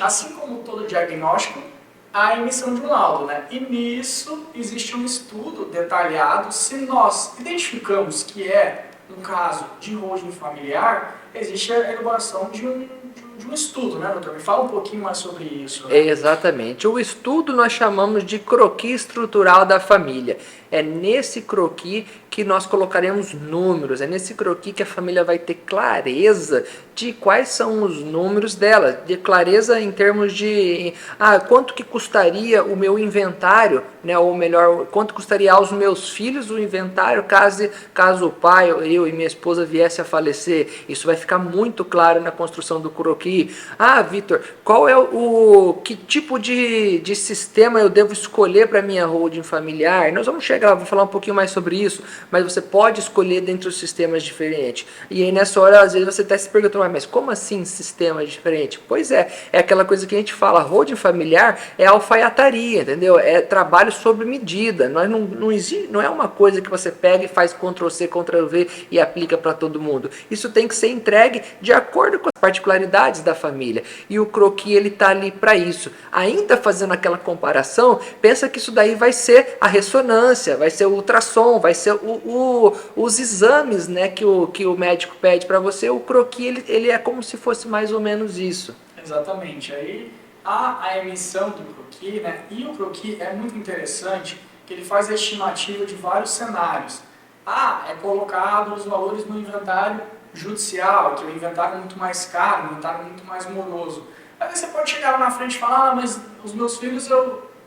Assim como todo diagnóstico, a emissão de um laudo, né? E nisso existe um estudo detalhado. Se nós identificamos que é um caso de holding familiar, existe a elaboração de um estudo, né, doutor? Me fala um pouquinho mais sobre isso. Né? Exatamente. O estudo nós chamamos de croquis estrutural da família. É nesse croquis que nós colocaremos números, é nesse croquis que a família vai ter clareza de quais são os números dela, de clareza em termos de quanto que custaria o meu inventário, né, ou melhor, quanto custaria aos meus filhos o inventário caso o pai, eu e minha esposa viesse a falecer. Isso vai ficar muito claro na construção do croquis. Vitor, qual é que tipo de sistema eu devo escolher para minha holding familiar? Nós vamos chegar, vou falar um pouquinho mais sobre isso, mas você pode escolher dentre os sistemas diferentes. E aí nessa hora, às vezes você está se perguntando, mas como assim sistema diferente? Pois é aquela coisa que a gente fala, holding familiar é alfaiataria, entendeu? É trabalho sob medida. Não é uma coisa que você pega e faz Ctrl+C, Ctrl+V e aplica para todo mundo. Isso tem que ser entregue de acordo com as particularidades da família. E o croquis ele está ali para isso. Ainda fazendo aquela comparação, pensa que isso daí vai ser a ressonância, vai ser o ultrassom, vai ser os exames, né, que o médico pede para você. O croquis ele é como se fosse mais ou menos isso. Exatamente. Aí há a emissão do croquis, né? E o croquis é muito interessante que ele faz a estimativa de vários cenários. É colocado os valores no inventário judicial, que o inventário é muito mais caro, o inventário é muito mais moroso. Aí você pode chegar lá na frente e falar, mas os meus filhos,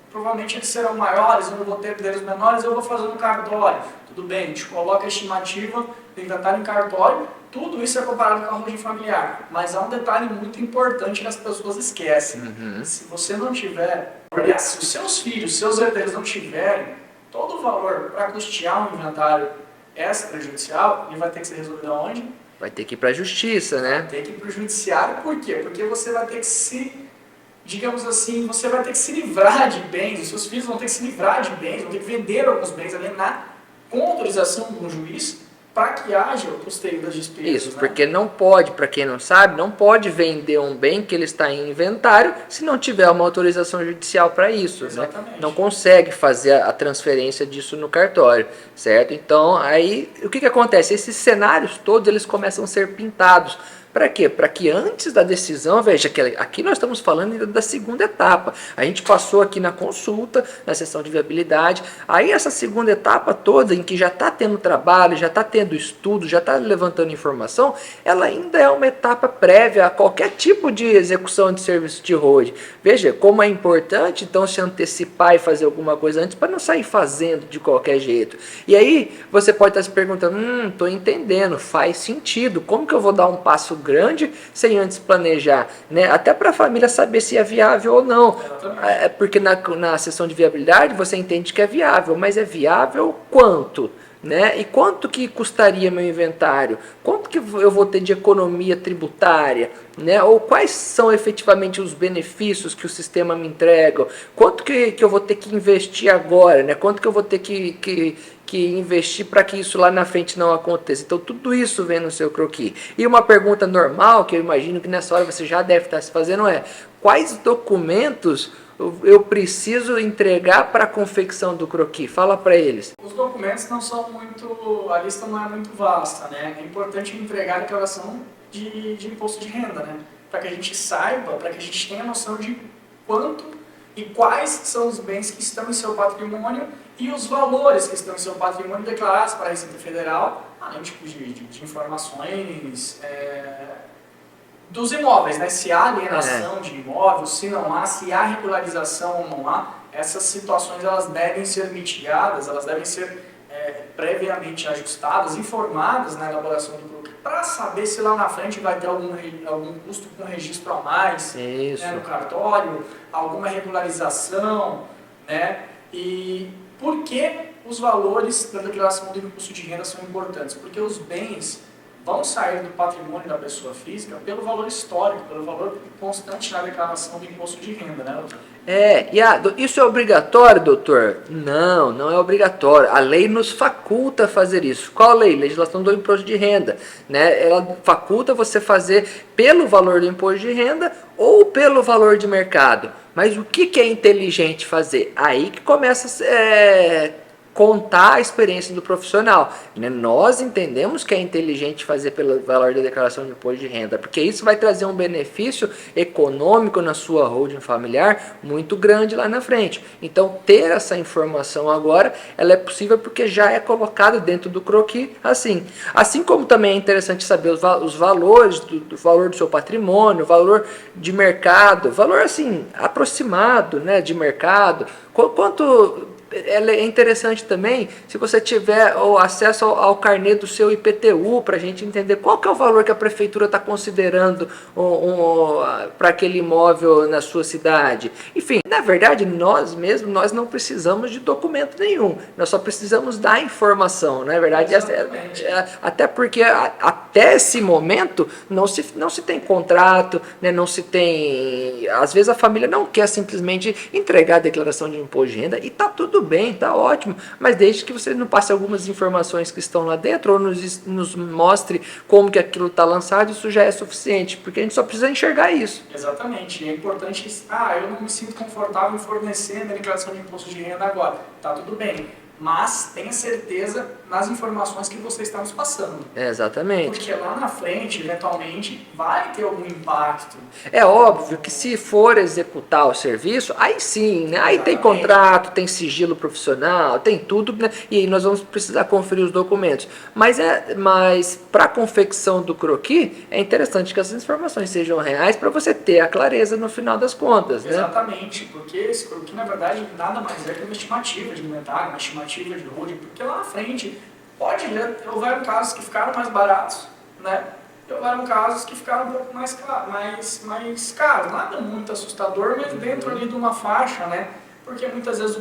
provavelmente eles serão maiores, eu não vou ter herdeiros menores, eu vou fazer no cartório. Tudo bem, a gente coloca a estimativa do inventário em cartório, tudo isso é comparado com a holding familiar. Mas há um detalhe muito importante que as pessoas esquecem. Se você não tiver, se os seus filhos, seus herdeiros não tiverem todo o valor para custear um inventário extrajudicial, ele vai ter que ser resolvido aonde? Vai ter que ir para a justiça, né? Vai ter que ir para o judiciário, por quê? Porque você vai ter que digamos assim, você vai ter que se livrar de bens, os seus filhos vão ter que se livrar de bens, vão ter que vender alguns bens, alienar, com autorização de um juiz, para que haja o custeio das despesas. Isso, porque não pode, para quem não sabe, não pode vender um bem que ele está em inventário se não tiver uma autorização judicial para isso. Exatamente. Né? Não consegue fazer a transferência disso no cartório, certo? Então, aí, o que acontece? Esses cenários todos, eles começam a ser pintados. Para quê? Para que antes da decisão, veja que aqui nós estamos falando da segunda etapa. A gente passou aqui na consulta, na sessão de viabilidade. Aí essa segunda etapa toda, em que já está tendo trabalho, já está tendo estudo, já está levantando informação, ela ainda é uma etapa prévia a qualquer tipo de execução de serviço de holding. Veja como é importante então se antecipar e fazer alguma coisa antes para não sair fazendo de qualquer jeito. E aí você pode estar se perguntando, estou entendendo, faz sentido, como que eu vou dar um passo grande sem antes planejar, né? Até para a família saber se é viável ou não. Porque na sessão de viabilidade você entende que é viável, mas é viável quanto? Né? E quanto que custaria meu inventário? Quanto que eu vou ter de economia tributária? Né? Ou quais são efetivamente os benefícios que o sistema me entrega? Quanto que eu vou ter que investir agora? Né? Quanto que eu vou ter que investir para que isso lá na frente não aconteça? Então tudo isso vem no seu croquis. E uma pergunta normal, que eu imagino que nessa hora você já deve estar se fazendo, é: quais documentos eu preciso entregar para a confecção do croquis? Fala para eles. Os documentos não são muito, a lista não é muito vasta, né? É importante entregar a declaração de imposto de renda, né? Para que a gente saiba, para que a gente tenha noção de quanto e quais são os bens que estão em seu patrimônio e os valores que estão em seu patrimônio declarados para a Receita Federal, além de informações dos imóveis, né? Se há alienação de imóvel, se não há, se há regularização ou não há. Essas situações elas devem ser mitigadas, elas devem ser previamente ajustadas, informadas na elaboração do croquis, para saber se lá na frente vai ter algum custo com registro a mais, né, no cartório, alguma regularização, né? E por que os valores da declaração do imposto de renda são importantes? Porque os bens vão sair do patrimônio da pessoa física pelo valor histórico, pelo valor constante na declaração do imposto de renda, né, doutor? Isso é obrigatório, doutor? Não, não é obrigatório. A lei nos faculta fazer isso. Qual lei? Legislação do imposto de renda, né? Ela faculta você fazer pelo valor do imposto de renda ou pelo valor de mercado. Mas o que é inteligente fazer? Aí que começa contar a experiência do profissional, né? Nós entendemos que é inteligente fazer pelo valor da declaração de imposto de renda, porque isso vai trazer um benefício econômico na sua holding familiar muito grande lá na frente. Então, ter essa informação agora, ela é possível porque já é colocada dentro do croquis assim. Assim como também é interessante saber os valores, do valor do seu patrimônio, valor de mercado, valor assim, aproximado, né, de mercado, quanto. É interessante também se você tiver o acesso ao carnê do seu IPTU, para a gente entender qual que é o valor que a prefeitura está considerando para aquele imóvel na sua cidade. Enfim, na verdade, nós não precisamos de documento nenhum, nós só precisamos da informação, não é verdade? Até porque até esse momento não se tem contrato, né, não se tem... Às vezes a família não quer simplesmente entregar a declaração de imposto de renda e está tudo bem, está ótimo, mas desde que você não passe algumas informações que estão lá dentro ou nos mostre como que aquilo está lançado, isso já é suficiente, porque a gente só precisa enxergar isso. Exatamente, é importante, eu não me sinto confortável em fornecer a declaração de imposto de renda agora, tá tudo bem, mas tenha certeza nas informações que você está nos passando. Exatamente. Porque lá na frente, eventualmente, vai ter algum impacto. É óbvio que se for executar o serviço, aí sim, né? Aí tem contrato, tem sigilo profissional, tem tudo, né? E aí nós vamos precisar conferir os documentos. Mas para a confecção do croquis, é interessante que essas informações sejam reais para você ter a clareza no final das contas, né? Exatamente, porque esse croquis, na verdade, nada mais é que uma estimativa de inventário, uma estimativa de holding, porque lá na frente houveram casos que ficaram mais baratos, né? Houveram casos que ficaram um pouco mais caros, nada muito assustador, mas dentro ali de uma faixa, né? Porque muitas vezes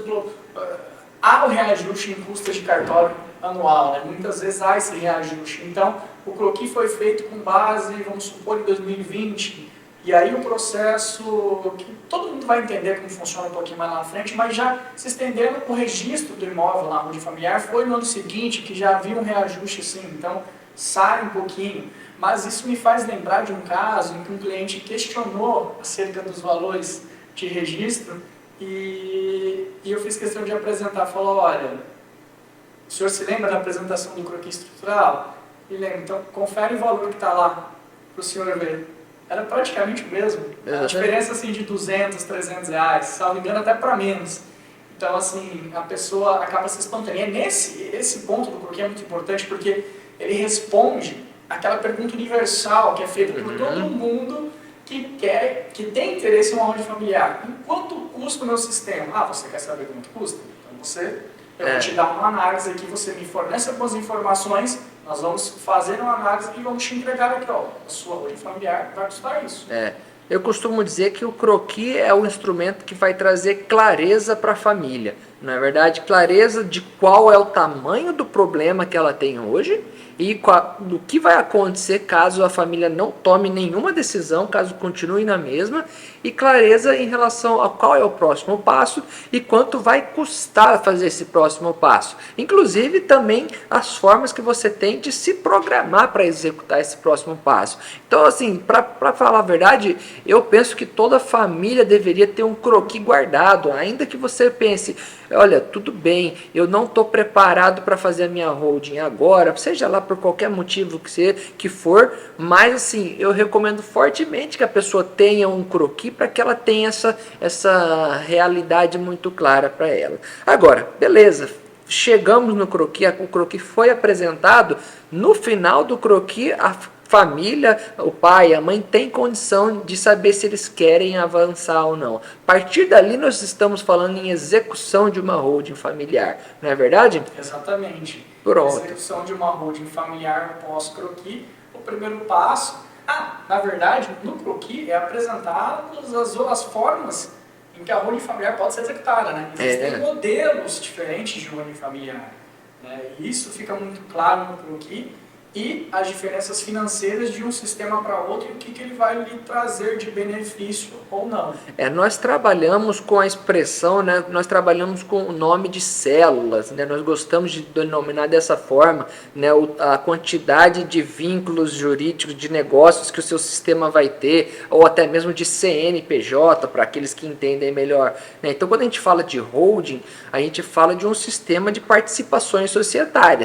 há o reajuste em custas de cartório anual, né? Muitas vezes há esse reajuste. Então, o croquis foi feito com base, vamos supor, em 2020, e aí o processo, que todo mundo vai entender como funciona um pouquinho mais lá na frente, mas já se estendendo o registro do imóvel na holding familiar, foi no ano seguinte que já havia um reajuste assim, então sai um pouquinho. Mas isso me faz lembrar de um caso em que um cliente questionou acerca dos valores de registro e eu fiz questão de apresentar, falou, olha, o senhor se lembra da apresentação do croquis estrutural? E lembra, então confere o valor que está lá para o senhor ver. Era praticamente o mesmo. A diferença assim de 200, 300 reais, se não me engano até para menos. Então assim, a pessoa acaba se espantando. E esse ponto do croquis é muito importante porque ele responde aquela pergunta universal que é feita por todo mundo que tem interesse em uma holding familiar. Em quanto custa o meu sistema? Você quer saber quanto custa? Então eu vou te dar uma análise aqui, você me fornece algumas informações, nós vamos fazer uma análise e vamos te entregar aqui, a sua holding familiar vai custar isso. Eu costumo dizer que o croquis é o instrumento que vai trazer clareza para a família. Na verdade, clareza de qual é o tamanho do problema que ela tem hoje e do que vai acontecer caso a família não tome nenhuma decisão, caso continue na mesma, e clareza em relação a qual é o próximo passo e quanto vai custar fazer esse próximo passo. Inclusive também as formas que você tem de se programar para executar esse próximo passo. Então, assim, para falar a verdade, eu penso que toda família deveria ter um croquis guardado, ainda que você pense, olha, tudo bem, eu não estou preparado para fazer a minha holding agora, seja lá por qualquer motivo que for, mas assim, eu recomendo fortemente que a pessoa tenha um croquis para que ela tenha essa realidade muito clara para ela. Agora, beleza, chegamos no croquis, o croquis foi apresentado, no final do croquis a família, o pai, a mãe tem condição de saber se eles querem avançar ou não. A partir dali nós estamos falando em execução de uma holding familiar, não é verdade? Exatamente. Pronto. Execução de uma holding familiar pós-croquis, o primeiro passo, na verdade, no croquis é apresentadas as formas em que a holding familiar pode ser executada, né? Existem modelos diferentes de holding familiar, né? E isso fica muito claro no croquis. e as diferenças financeiras de um sistema para outro e o que ele vai lhe trazer de benefício ou não. Nós trabalhamos com a expressão, né, nós trabalhamos com o nome de células, né, nós gostamos de denominar dessa forma, né, a quantidade de vínculos jurídicos, de negócios que o seu sistema vai ter, ou até mesmo de CNPJ, para aqueles que entendem melhor. Né? Então, quando a gente fala de holding, a gente fala de um sistema de participações societárias.